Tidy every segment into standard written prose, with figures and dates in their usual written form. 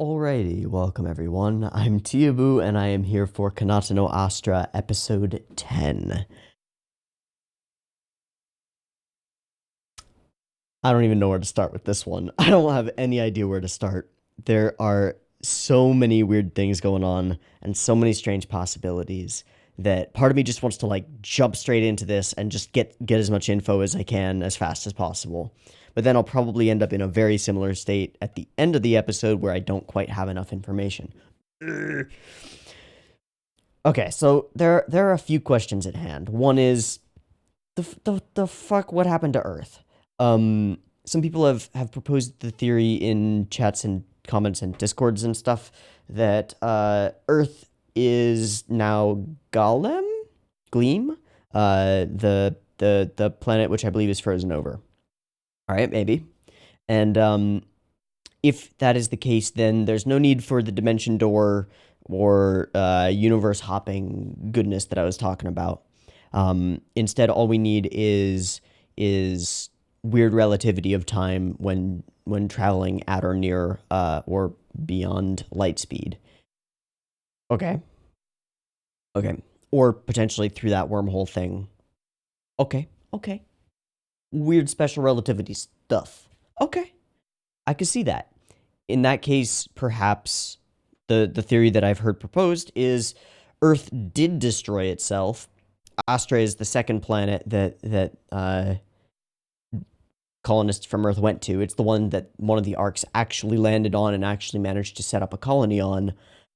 Alrighty, welcome everyone. I'm Teeaboo, and I am here for Kanata no Astra, episode 10. I don't even know where to start with this one. I don't have any idea where to start. There are so many weird things going on, and so many strange possibilities, that part of me just wants to, jump straight into this and just get as much info as I can as fast as possible. But then I'll probably end up in a very similar state at the end of the episode where I don't quite have enough information. Okay, so there are a few questions at hand. One is, the fuck, what happened to Earth? Some people have proposed the theory in chats and comments and discords and stuff that Earth is now Gleam, the planet which I believe is frozen over. All right, maybe. And if that is the case, then there's no need for the dimension door or universe hopping goodness that I was talking about. Instead, all we need is weird relativity of time when traveling at or near or beyond light speed. Okay. Or potentially through that wormhole thing. Okay. Weird special relativity stuff. Okay. I could see that. In that case, perhaps the theory that I've heard proposed is Earth did destroy itself. Astra is the second planet that colonists from Earth went to. It's the one that one of the arcs actually landed on and actually managed to set up a colony on,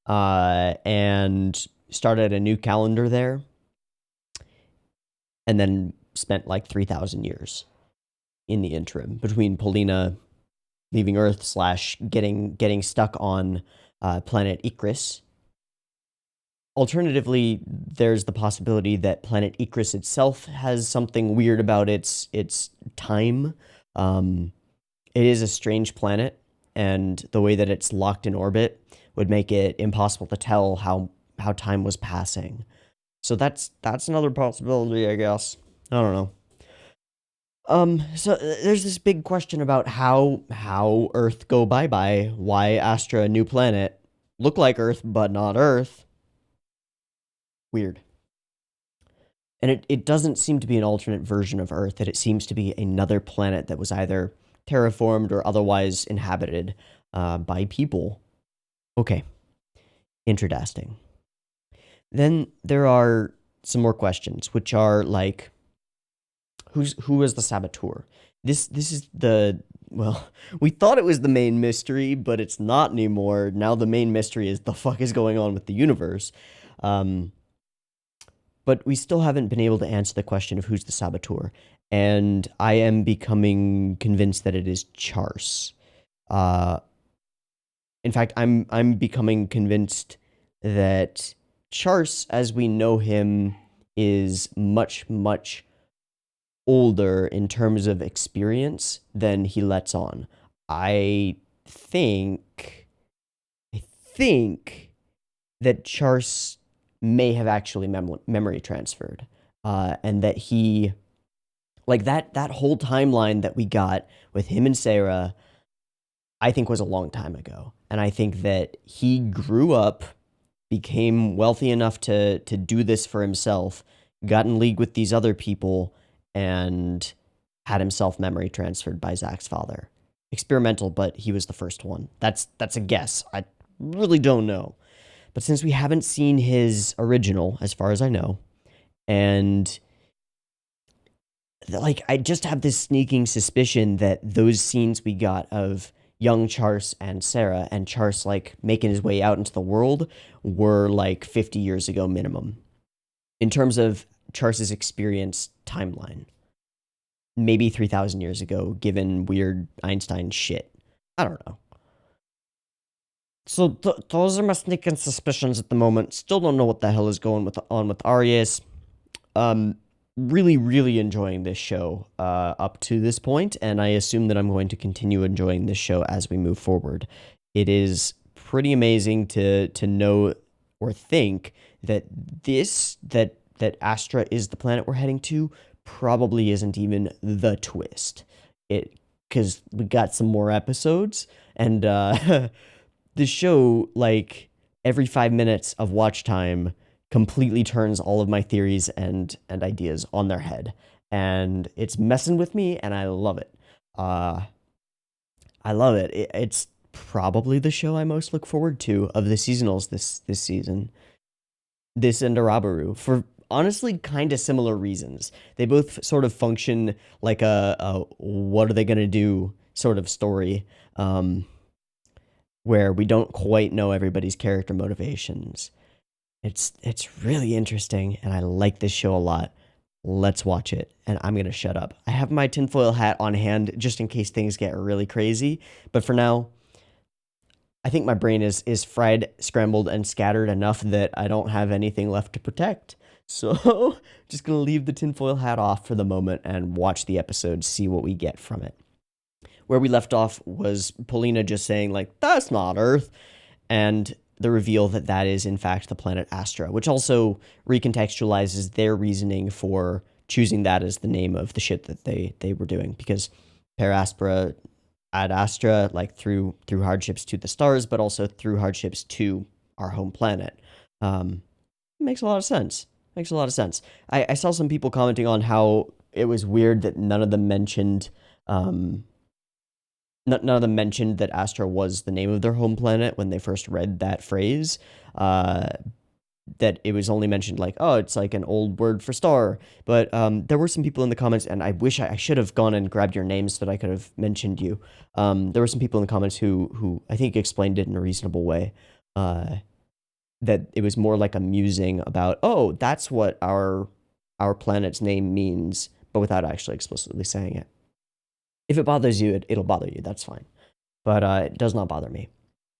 and started a new calendar there, and then spent 3,000 years in the interim between Polina leaving Earth / getting stuck on planet Icarus. Alternatively, there's the possibility that planet Icarus itself has something weird about its time. It is a strange planet, and the way that it's locked in orbit would make it impossible to tell how time was passing. So that's another possibility, I guess. I don't know. So there's this big question about how Earth go bye-bye, why Astra, a new planet, look like Earth, but not Earth. Weird. And it doesn't seem to be an alternate version of Earth, that it seems to be another planet that was either terraformed or otherwise inhabited by people. Okay. Interesting. Then there are some more questions, which are who is the saboteur? This is we thought it was the main mystery, but it's not anymore. Now the main mystery is the fuck is going on with the universe. But we still haven't been able to answer the question of who's the saboteur, and I am becoming convinced that it is Charse. In fact, I'm becoming convinced that Charse, as we know him, is much older in terms of experience than he lets on. I think that Charse may have actually memory transferred, and that he, that whole timeline that we got with him and Sarah, I think was a long time ago. And I think that he grew up, became wealthy enough to do this for himself, got in league with these other people, and had himself memory transferred by Zach's father. Experimental, but he was the first one. That's a guess. I really don't know. But since we haven't seen his original, as far as I know, and I just have this sneaking suspicion that those scenes we got of young Charse and Sarah, and Charse making his way out into the world, were 50 years ago minimum. In terms of Charse's experience timeline. Maybe 3,000 years ago, given weird Einstein shit. I don't know. So those are my sneaking suspicions at the moment. Still don't know what the hell is going on with Arias. Really enjoying this show up to this point, and I assume that I'm going to continue enjoying this show as we move forward. It is pretty amazing to know or think that that Astra is the planet we're heading to probably isn't even the twist. Because we got some more episodes, and the show, like every 5 minutes of watch time, completely turns all of my theories and ideas on their head, and it's messing with me, and I love it. Uh, I love it. It's probably the show I most look forward to of the seasonals this season. This and Araburu for honestly kind of similar reasons. They both sort of function like a what are they gonna do sort of story, where we don't quite know everybody's character motivations. It's really interesting, and I like this show a lot. Let's watch it, and I'm gonna shut up. I have my tinfoil hat on hand just in case things get really crazy, but for now, I think my brain is fried, scrambled, and scattered enough that I don't have anything left to protect. So, just gonna leave the tinfoil hat off for the moment and watch the episode, see what we get from it. Where we left off was Polina just saying, like, that's not Earth, and the reveal that that is, in fact, the planet Astra, which also recontextualizes their reasoning for choosing that as the name of the shit that they were doing, because Per Aspera ad Astra, like through hardships to the stars, but also through hardships to our home planet. Makes a lot of sense. Makes a lot of sense. I saw some people commenting on how it was weird that none of them mentioned none of them mentioned that Astra was the name of their home planet when they first read that phrase. That it was only mentioned like, oh, it's like an old word for star. But there were some people in the comments, and I wish I should have gone and grabbed your names so that I could have mentioned you. There were some people in the comments who I think explained it in a reasonable way. That it was more like a musing about, oh, that's what our planet's name means, but without actually explicitly saying it. If it bothers you, it'll bother you. That's fine. But it does not bother me.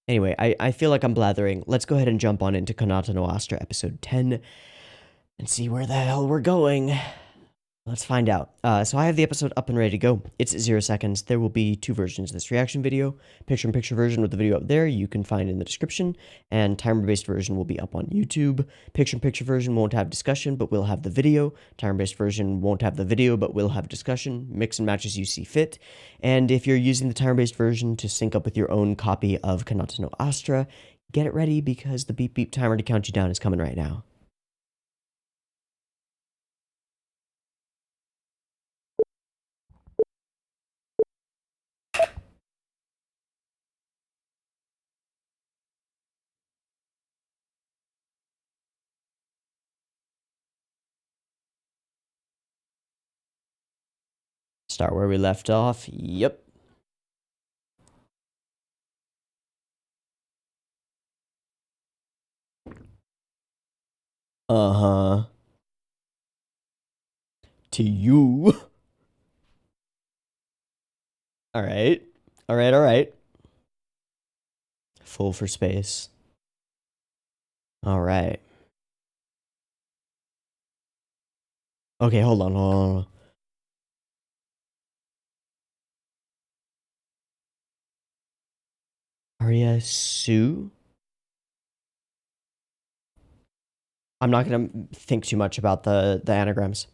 Anyway, I feel like I'm blathering. Let's go ahead and jump on into Kanata no Astra episode 10 and see where the hell we're going. Let's find out. So I have the episode up and ready to go. It's 0 seconds. There will be 2 versions of this reaction video. Picture-in-picture version with the video up there you can find in the description, and timer-based version will be up on YouTube. Picture-in-picture version won't have discussion, but will have the video. Timer-based version won't have the video, but will have discussion. Mix and match as you see fit. And if you're using the timer-based version to sync up with your own copy of Kanata no Astra, get it ready because the beep beep timer to count you down is coming right now. Start where we left off. Yep. Uh-huh. To you. All right. All right, all right. Full for space. All right. Okay, hold on, hold on. Arya Sue? I'm not gonna think too much about the anagrams.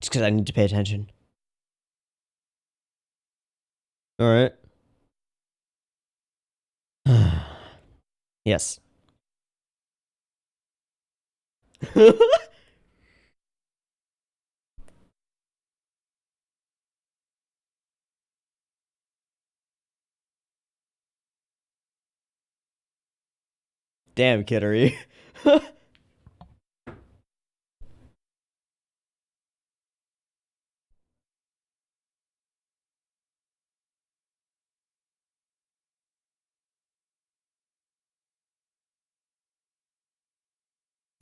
Just because I need to pay attention. All right. Yes. Damn, Kittery.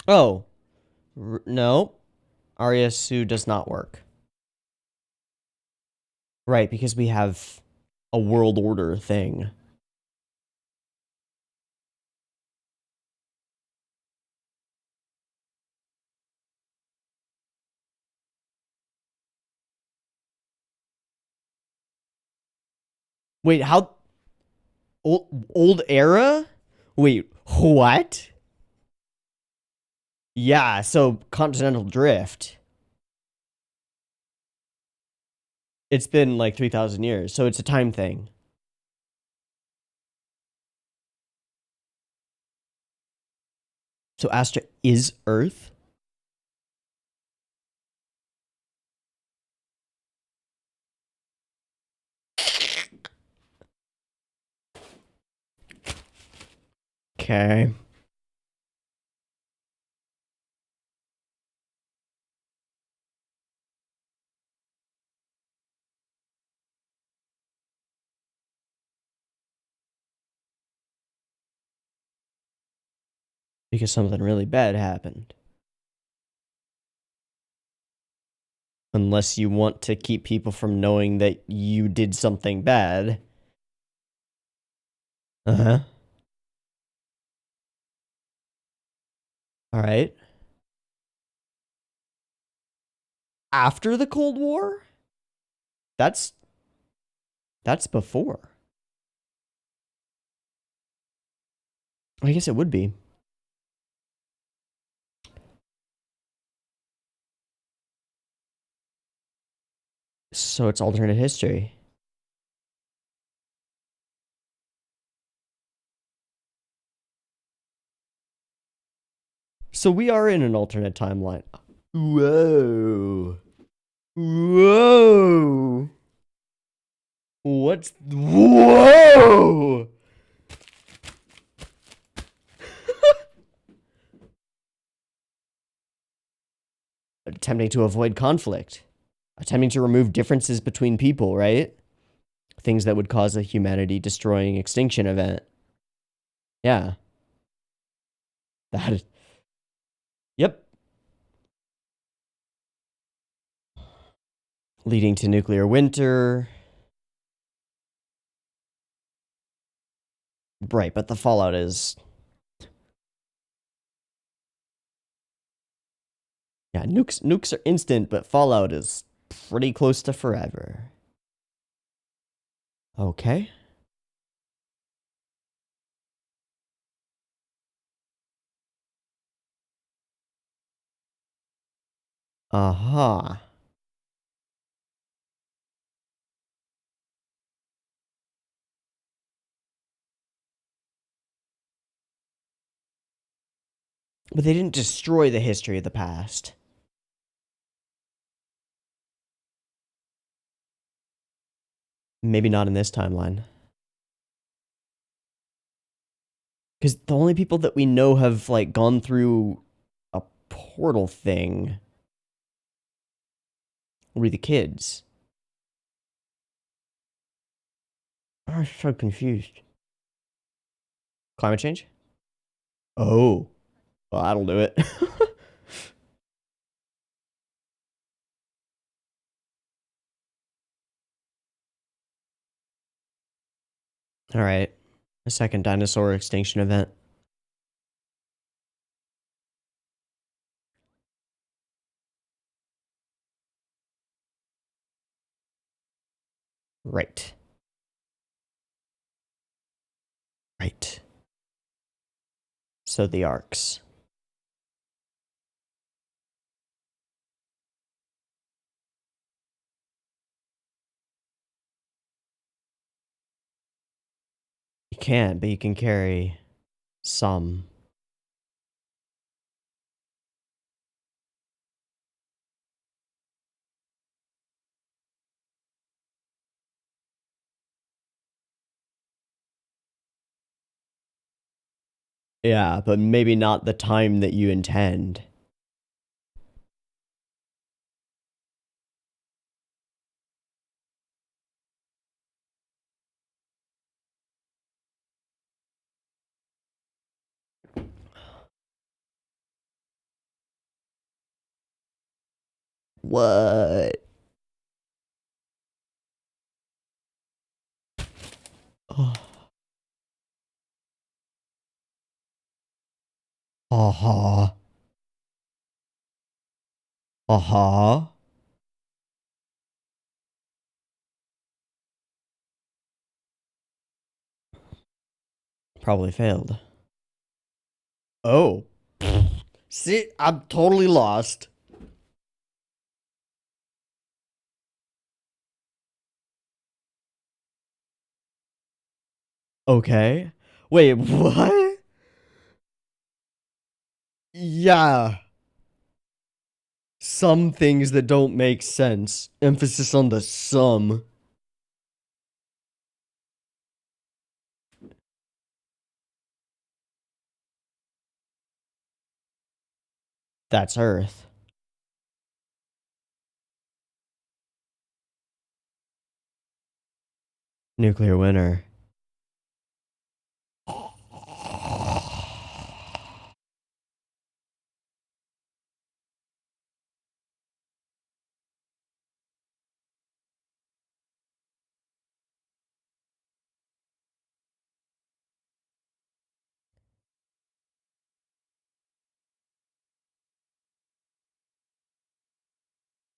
Oh. No. Arya Sue does not work. Right, because we have a world order thing. Wait, how... Old era? Wait, what? Yeah, so continental drift. It's been like 3,000 years, so it's a time thing. So Astra is Earth? Okay. Because something really bad happened. Unless you want to keep people from knowing that you did something bad. Uh-huh. All right. After the Cold War? That's before. I guess it would be. So it's alternate history. So we are in an alternate timeline. Whoa. Whoa. Whoa. Attempting to avoid conflict. Attempting to remove differences between people, right? Things that would cause a humanity-destroying extinction event. Yeah. That is... Yep. Leading to nuclear winter. Right, but the fallout is... Yeah, nukes are instant, but fallout is pretty close to forever. Okay. Uh-huh. But they didn't destroy the history of the past. Maybe not in this timeline. Because the only people that we know have, like, gone through a portal thing were the kids. I'm so confused. Climate change? Oh. Well, that'll do it. Alright. A second dinosaur extinction event. Right. Right. So the arcs. You can't, but you can carry some. Yeah, but maybe not the time that you intend. What? Oh. Uh-huh. Uh-huh. Probably failed. Oh. See, I'm totally lost. Okay. Wait, what? Yeah. Some things that don't make sense. Emphasis on the some. That's Earth. Nuclear winter.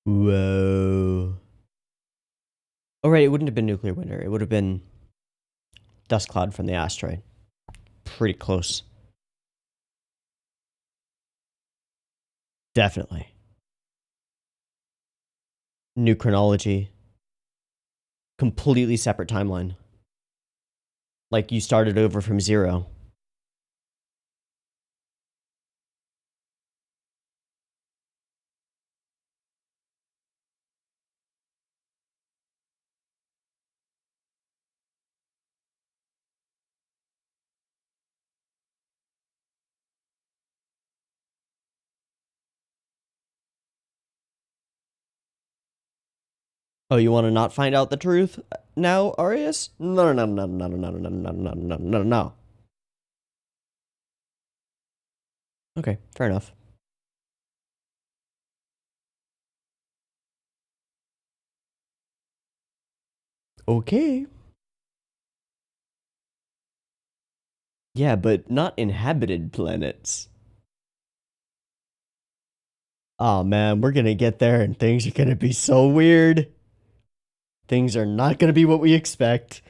Whoa. Oh, right, it wouldn't have been nuclear winter. It would have been dust cloud from the asteroid. Pretty close. Definitely. New chronology. Completely separate timeline. Like you started over from zero. Oh, you want to not find out the truth now, Arius? No, no, no, no, no, no, no, no, no, no, no, no. Okay, fair enough. Okay. Yeah, but not inhabited planets. Oh man, we're gonna get there and things are gonna be so weird. Things are not gonna be what we expect.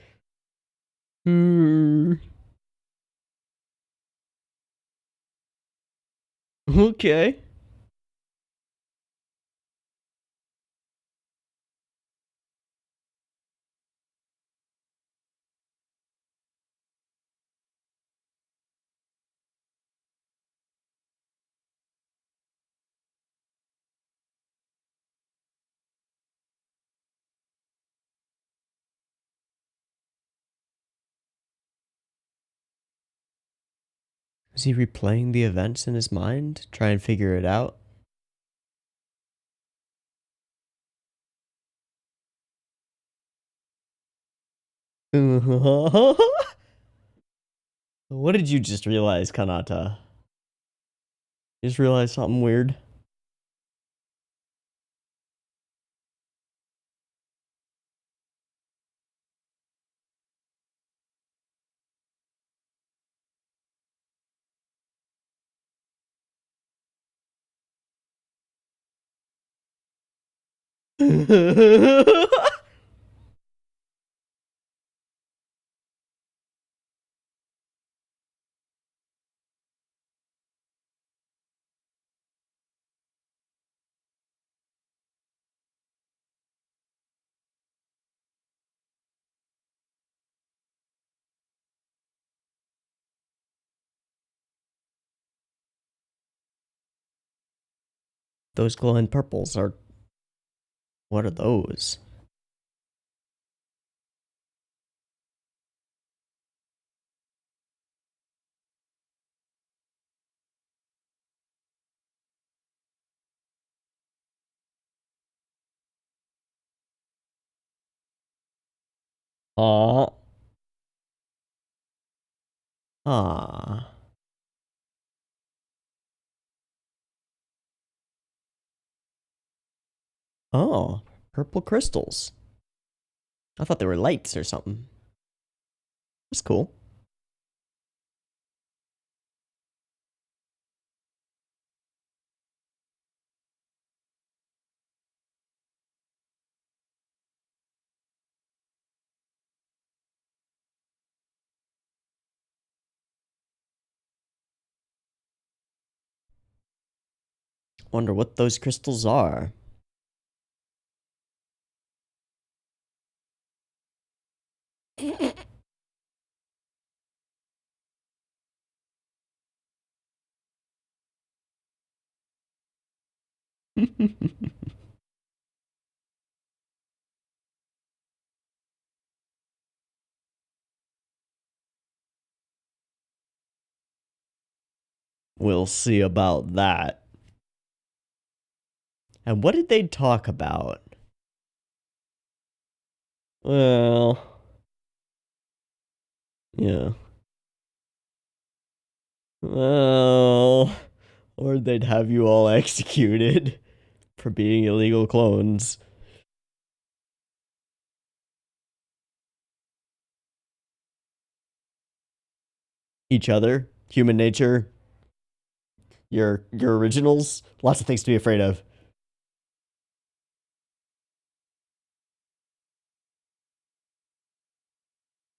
Hmm. Okay. Is he replaying the events in his mind to try and figure it out? What did you just realize, Kanata? You just realized something weird? Those glowing purples are. What are those? Aw. Ah. Oh. Purple crystals. I thought they were lights or something. That's cool. Wonder what those crystals are. We'll see about that. And what did they talk about? Well, yeah. Well, or they'd have you all executed for being illegal clones. Each other, human nature, your originals, lots of things to be afraid of.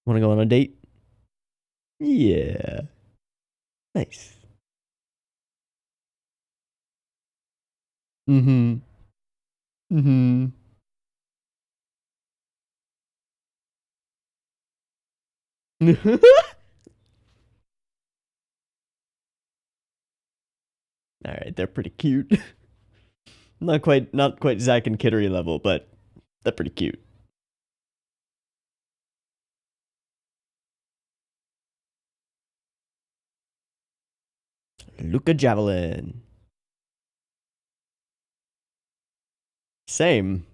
Want to go on a date? Yeah. Nice. Mm-hmm. Mm-hmm. All right, they're pretty cute. Not quite Zack and Kittery level, but they're pretty cute. Luca Javelin. Same.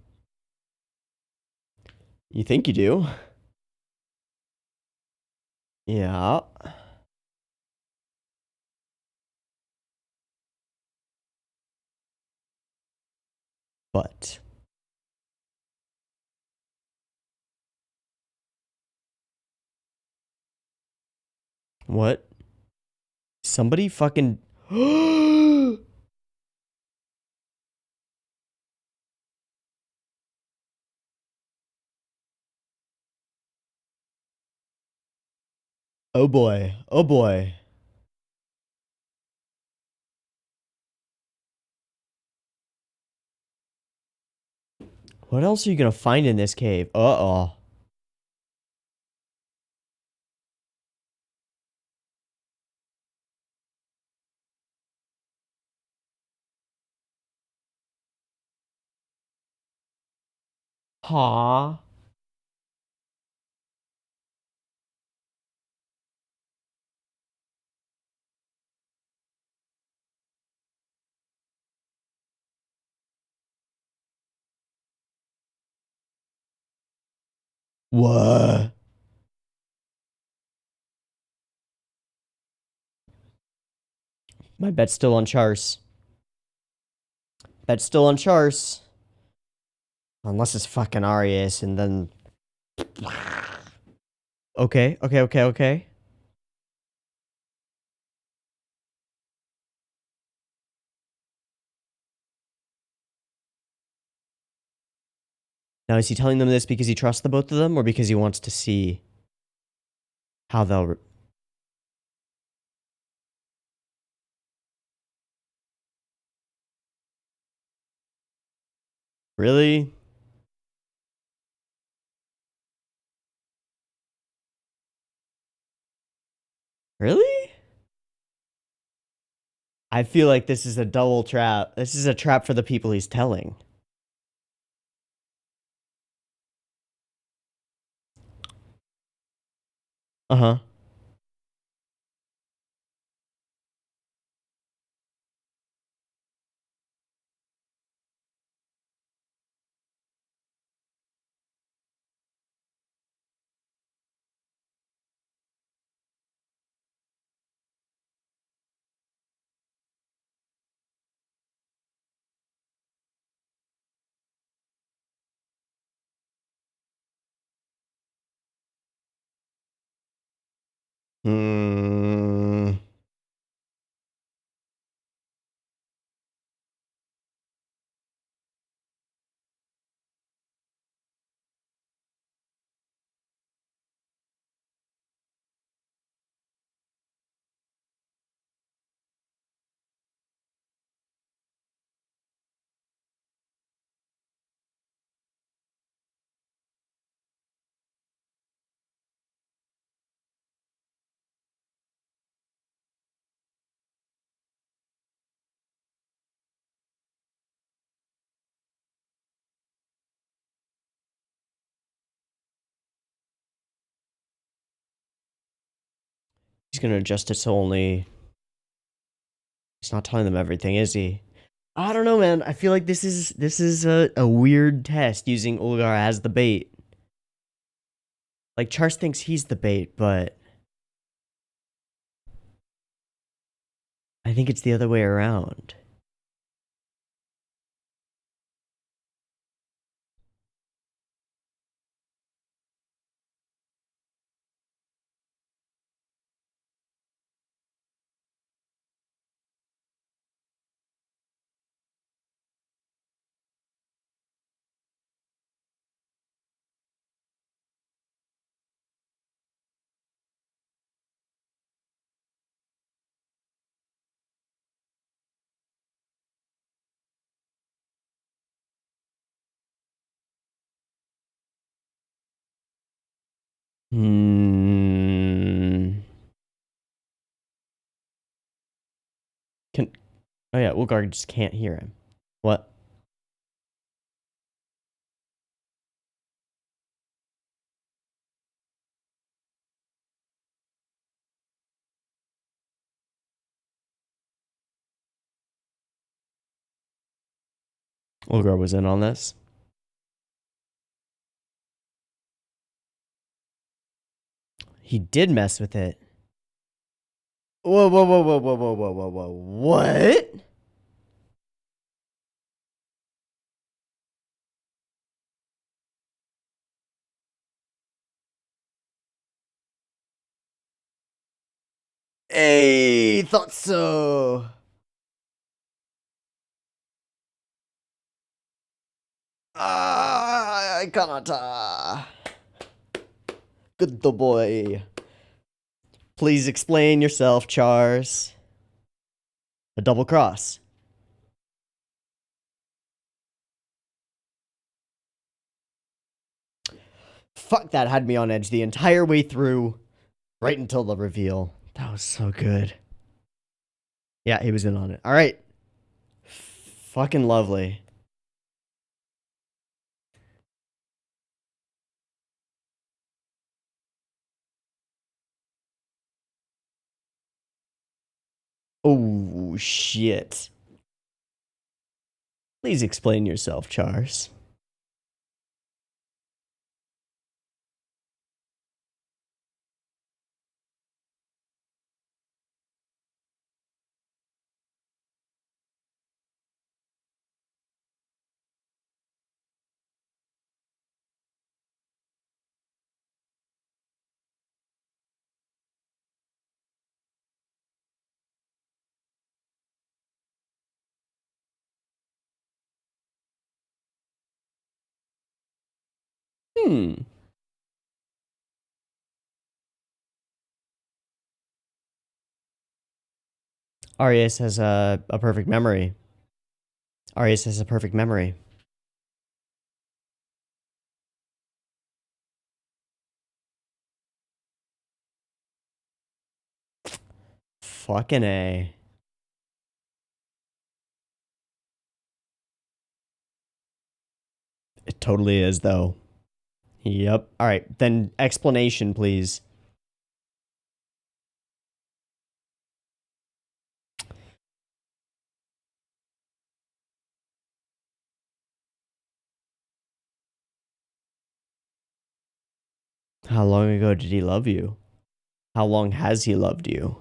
You think you do? Yeah. But what? Somebody fucking Oh boy. Oh boy. What else are you gonna find in this cave? Uh-oh. Huh? What? My bet's still on Chars. Bet's still on Chars. Unless it's fucking Arias and then okay, okay, okay, okay. Now, is he telling them this because he trusts the both of them or because he wants to see how they'll... Really? Really? I feel like this is a double trap. This is a trap for the people he's telling. Uh-huh. Hmm. He's gonna adjust it so only... He's not telling them everything, is he? I don't know, man. I feel like this is a weird test using Ulgar as the bait. Like, Charles thinks he's the bait, but... I think it's the other way around. Can... Oh yeah, Ulgar just can't hear him. What? Ulgar was in on this. He did mess with it. Whoa, whoa, whoa, whoa, whoa, whoa, whoa, whoa, whoa. What? Hey, thought so. Kanata. Good boy. Please explain yourself, Chars. A double cross. Fuck, that had me on edge the entire way through, right until the reveal. That was so good. Yeah, he was in on it. All right. Fucking lovely. Oh, shit. Please explain yourself, Chars. Arias has a perfect memory. Arias has a perfect memory. Fucking A. It totally is, though. Yep. All right, then explanation, please. How long ago did he love you? How long has he loved you?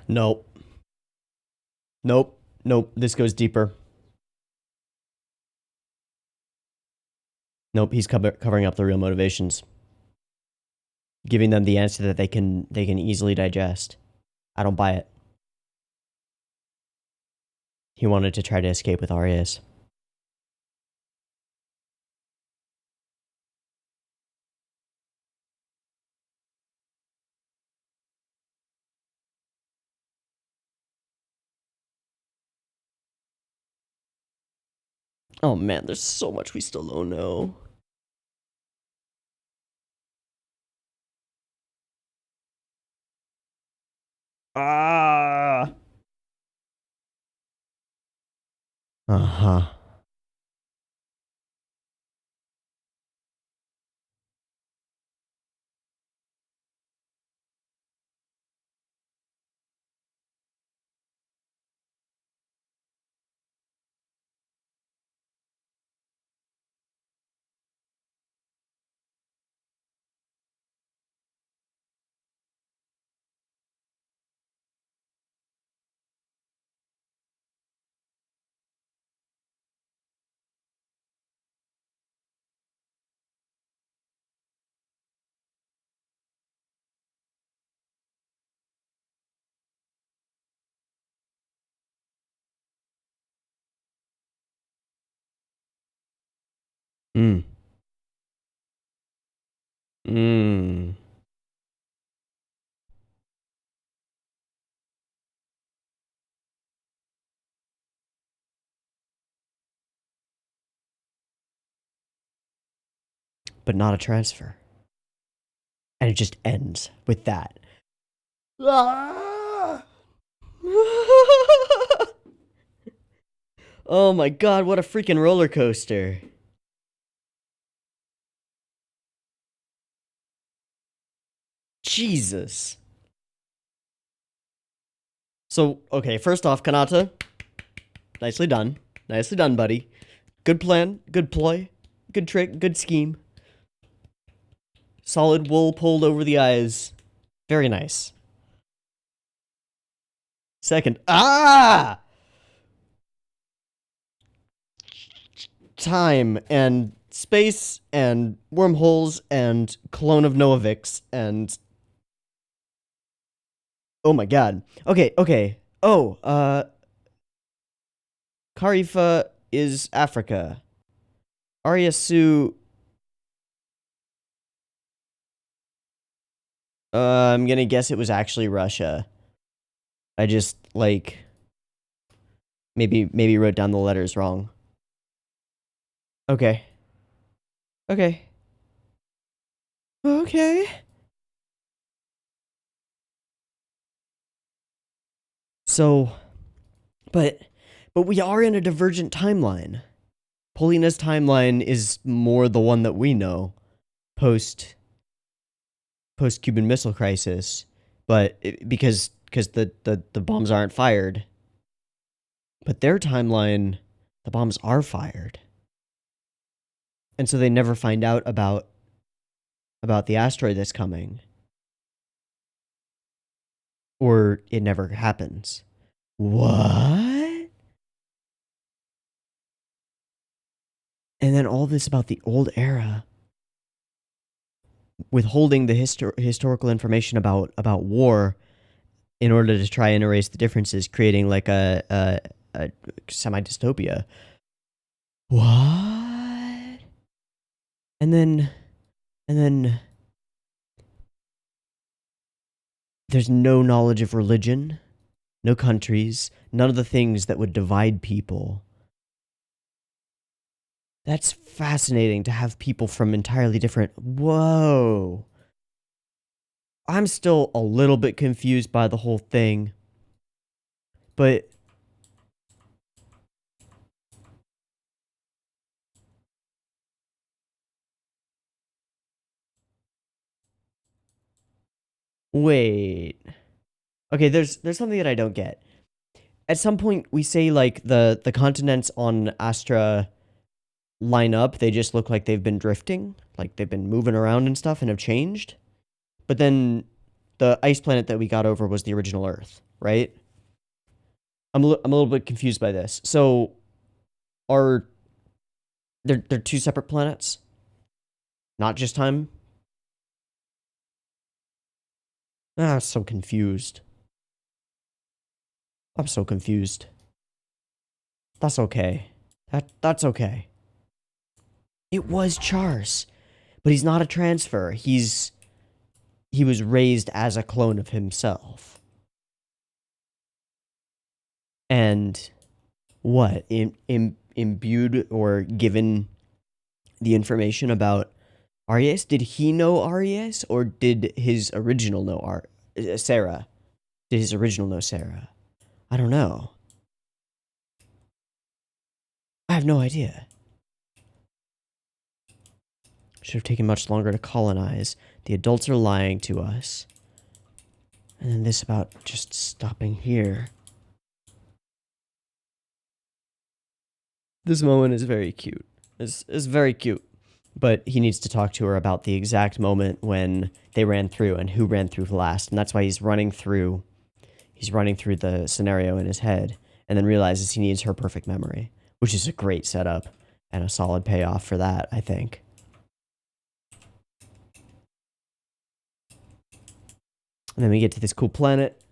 Nope. Nope. Nope. This goes deeper. Nope. He's covering up the real motivations, giving them the answer that they can easily digest. I don't buy it. He wanted to try to escape with Arias. Oh man, there's so much we still don't know. Ah. Uh-huh. Mm. Mm. But not a transfer. And it just ends with that. Ah! Oh my god, what a freaking roller coaster. Jesus. So, okay, first off, Kanata, nicely done. Nicely done, buddy. Good plan, good ploy, good trick, good scheme. Solid wool pulled over the eyes. Very nice. Second, time and space and wormholes and clone of Noavix and oh my god. Okay. Oh, Karifa is Africa. Ariasu, I'm gonna guess it was actually Russia. I just, like, maybe wrote down the letters wrong. Okay. Okay. Okay. So, but we are in a divergent timeline. Polina's timeline is more the one that we know, post Cuban Missile Crisis, but because the bombs aren't fired. But their timeline, the bombs are fired, and so they never find out about the asteroid that's coming, or it never happens. What? And then all this about the old era, withholding the historical information about war in order to try and erase the differences, creating like a semi-dystopia. What? And then there's no knowledge of religion, no countries, none of the things that would divide people. That's fascinating to have people from entirely different... Whoa. I'm still a little bit confused by the whole thing. But... Wait. Okay, there's something that I don't get. At some point, we say, like, the continents on Astra line up. They just look like they've been drifting. Like, they've been moving around and stuff and have changed. But then the ice planet that we got over was the original Earth, right? I'm a little bit confused by this. So, are they're two separate planets? Not just time? I'm so confused. I'm so confused. That's okay. That's okay. It was Char's, but he's not a transfer. He was raised as a clone of himself. And what? imbued or given the information about Arias? Did he know Arias, or did his original know Sarah? Did his original know Sarah? I don't know. I have no idea. Should have taken much longer to colonize. The adults are lying to us. And then this about just stopping here. This moment is very cute. It's very cute. But he needs to talk to her about the exact moment when they ran through and who ran through last. And that's why he's running through the scenario in his head and then realizes he needs her perfect memory, which is a great setup and a solid payoff for that, I think. And then we get to this cool planet.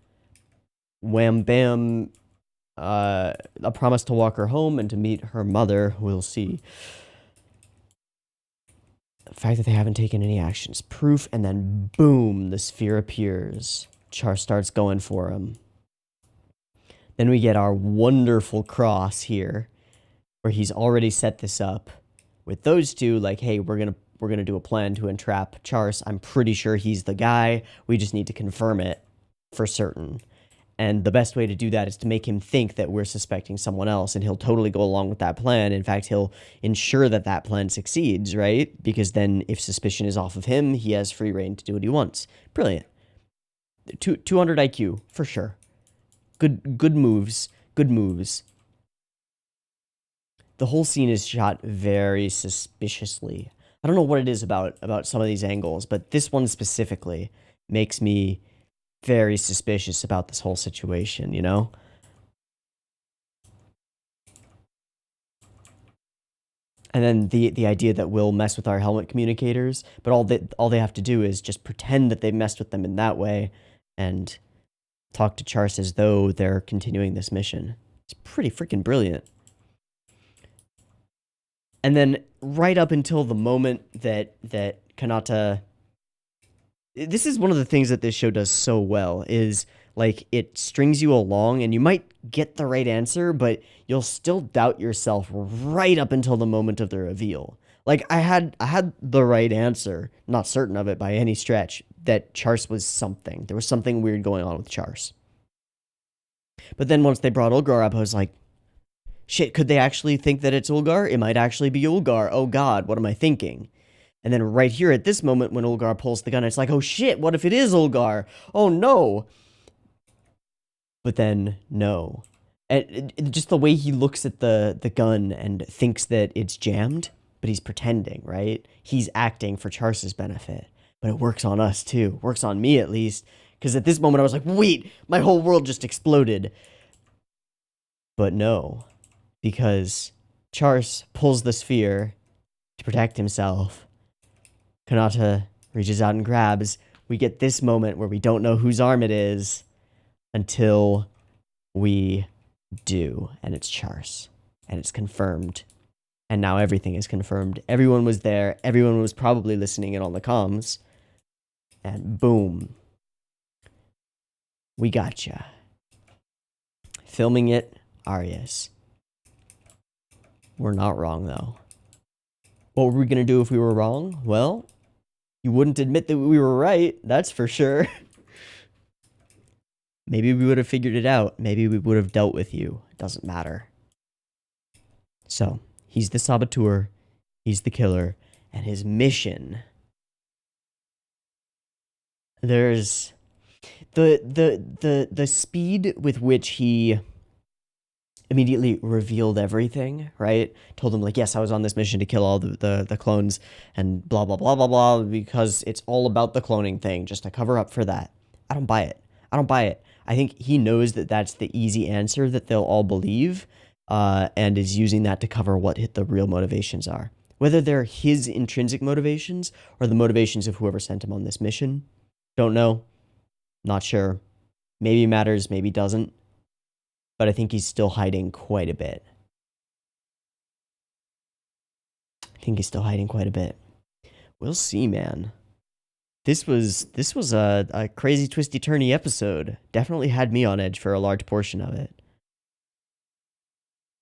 Wham bam. A promise to walk her home and to meet her mother. We'll see. The fact that they haven't taken any actions. Proof, and then boom, the sphere appears. Char starts going for him. Then we get our wonderful cross here, where he's already set this up with those two, like, hey, we're gonna do a plan to entrap Char's. I'm pretty sure he's the guy. We just need to confirm it for certain. And the best way to do that is to make him think that we're suspecting someone else, and he'll totally go along with that plan. In fact, he'll ensure that that plan succeeds, right? Because then if suspicion is off of him, he has free reign to do what he wants. Brilliant. 200 IQ, for sure. Good moves. Good moves. The whole scene is shot very suspiciously. I don't know what it is about some of these angles, but this one specifically makes me very suspicious about this whole situation, you know? And then the idea that we'll mess with our helmet communicators, but all they have to do is just pretend that they messed with them in that way and talk to Char's as though they're continuing this mission. It's pretty freaking brilliant. And then right up until the moment that Kanata... This is one of the things that this show does so well, is like it strings you along and you might get the right answer, but you'll still doubt yourself right up until the moment of the reveal. Like I had the right answer, not certain of it by any stretch, that Char's was something. There was something weird going on with Char's. But then once they brought Ulgar up, I was like, shit, could they actually think that it's Ulgar? It might actually be Ulgar. Oh god, what am I thinking? And then right here at this moment when Ulgar pulls the gun, it's like, oh shit, what if it is Ulgar? Oh no. But then, no. And just the way he looks at the gun and thinks that it's jammed, but he's pretending, right? He's acting for Char's benefit. But it works on us too. Works on me at least. Because at this moment I was like, wait, my whole world just exploded. But no. Because Char's pulls the sphere to protect himself. Kanata reaches out and grabs. We get this moment where we don't know whose arm it is until we do. And it's Char's. And it's confirmed. And now everything is confirmed. Everyone was there. Everyone was probably listening in on the comms. And boom. We gotcha. Filming it, Arias. We're not wrong, though. What were we going to do if we were wrong? Well, you wouldn't admit that we were right, that's for sure. Maybe we would have figured it out. Maybe we would have dealt with you. It doesn't matter. So, he's the saboteur, he's the killer, and his mission... There's... The speed with which he immediately revealed everything, right? Told them, like, yes, I was on this mission to kill all the clones and blah, blah, blah, blah, blah, because it's all about the cloning thing, just to cover up for that. I don't buy it. I don't buy it. I think he knows that that's the easy answer that they'll all believe, and is using that to cover what the real motivations are. Whether they're his intrinsic motivations or the motivations of whoever sent him on this mission, don't know. Not sure. Maybe matters, maybe doesn't. But I think he's still hiding quite a bit. We'll see, man. This was a crazy, twisty, turny episode. Definitely had me on edge for a large portion of it.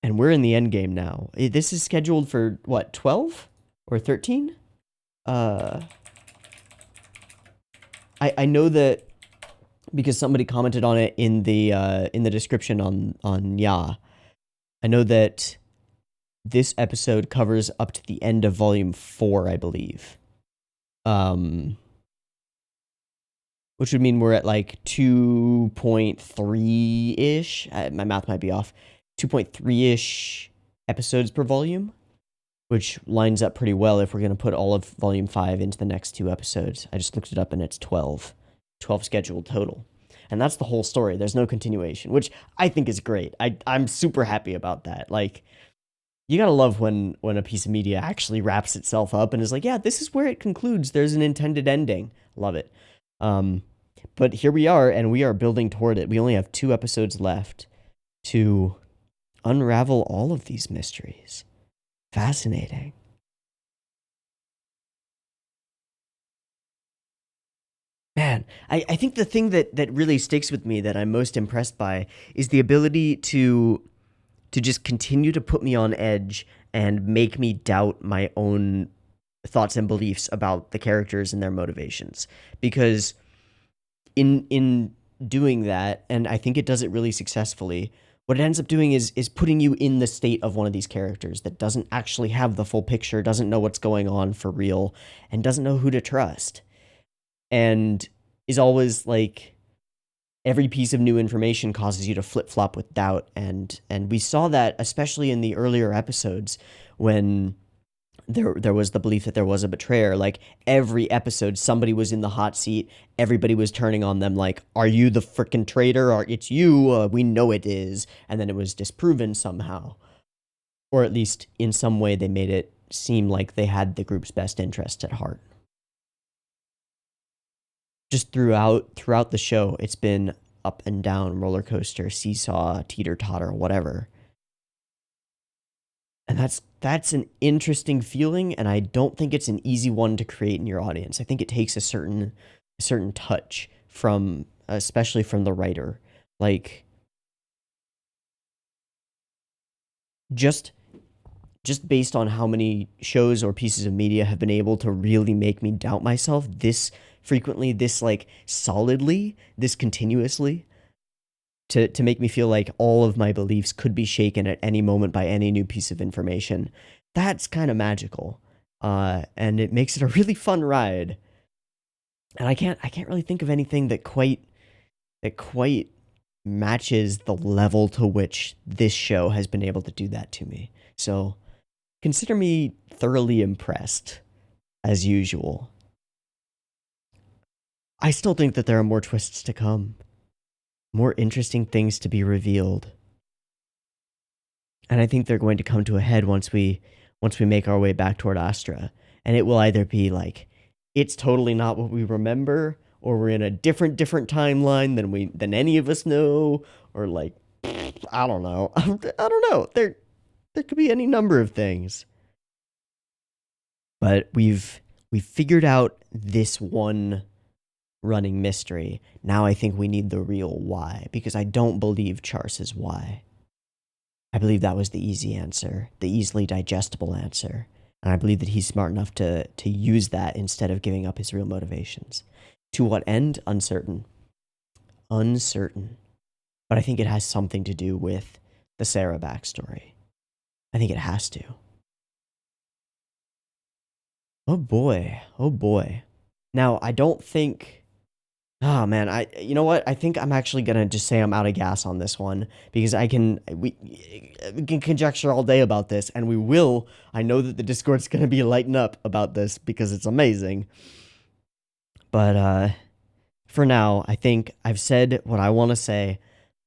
And we're in the end game now. This is scheduled for what, 12 or 13? I know that because somebody commented on it in the description on Ya. I know that this episode covers up to the end of volume 4, I believe. Which would mean we're at like 2.3-ish. My math might be off. 2.3-ish episodes per volume, which lines up pretty well if we're going to put all of volume 5 into the next 2 episodes. I just looked it up and it's 12. 12 scheduled total. And that's the whole story. There's no continuation, which I think is great. I'm super happy about that. Like, you gotta love when a piece of media actually wraps itself up and is like, yeah, this is where it concludes. There's an intended ending. Love it. But here we are, and we are building toward it. We only have 2 episodes left to unravel all of these mysteries. Fascinating. Man, I think the thing that really sticks with me that I'm most impressed by is the ability to just continue to put me on edge and make me doubt my own thoughts and beliefs about the characters and their motivations. Because in doing that, and I think it does it really successfully, what it ends up doing is putting you in the state of one of these characters that doesn't actually have the full picture, doesn't know what's going on for real, and doesn't know who to trust. And is always like, every piece of new information causes you to flip-flop with doubt, and we saw that especially in the earlier episodes when there was the belief that there was a betrayer. Like, every episode somebody was in the hot seat, everybody was turning on them like, are you the frickin' traitor? Or it's you, we know it is. And then it was disproven somehow, or at least in some way they made it seem like they had the group's best interest at heart. Just throughout the show, it's been up and down, roller coaster, seesaw, teeter-totter, whatever. And that's an interesting feeling, and I don't think it's an easy one to create in your audience. I think it takes a certain touch from, especially from the writer. Like, just based on how many shows or pieces of media have been able to really make me doubt myself this frequently, this like solidly, this continuously, to make me feel like all of my beliefs could be shaken at any moment by any new piece of information. That's kind of magical. And it makes it a really fun ride. And I can't really think of anything that quite matches the level to which this show has been able to do that to me. So consider me thoroughly impressed, as usual. I still think that there are more twists to come, more interesting things to be revealed. And I think they're going to come to a head once we make our way back toward Astra. And it will either be like, it's totally not what we remember, or we're in a different timeline than any of us know, or like, I don't know. I don't know. There could be any number of things. But we've figured out this one running mystery. Now I think we need the real why, because I don't believe Char's is why. I believe that was the easy answer, the easily digestible answer. And I believe that he's smart enough to use that instead of giving up his real motivations. To what end? Uncertain. But I think it has something to do with the Sarah backstory. I think it has to. Oh boy. Now, I don't think... Oh man, you know what? I think I'm actually gonna just say I'm out of gas on this one, because we can conjecture all day about this, and we will. I know that the Discord's gonna be lighting up about this because it's amazing. But for now, I think I've said what I want to say.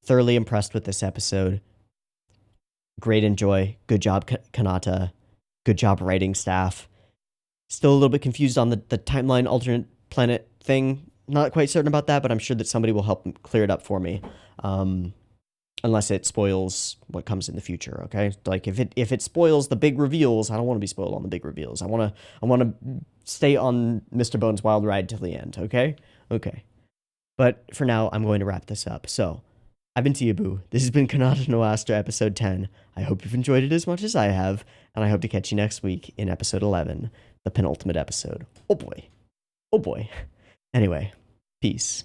Thoroughly impressed with this episode. Great enjoy. Good job, Kanata. Good job, writing staff. Still a little bit confused on the timeline alternate planet thing. Not quite certain about that, but I'm sure that somebody will help clear it up for me. Unless it spoils what comes in the future, okay? Like, if it spoils the big reveals, I don't want to be spoiled on the big reveals. I want to stay on Mr. Bones' wild ride till the end, okay? Okay. But for now, I'm going to wrap this up. So, I've been Teeaboo. This has been Kanata no Astra episode 10. I hope you've enjoyed it as much as I have, and I hope to catch you next week in episode 11, the penultimate episode. Oh boy. Oh boy. Anyway, peace.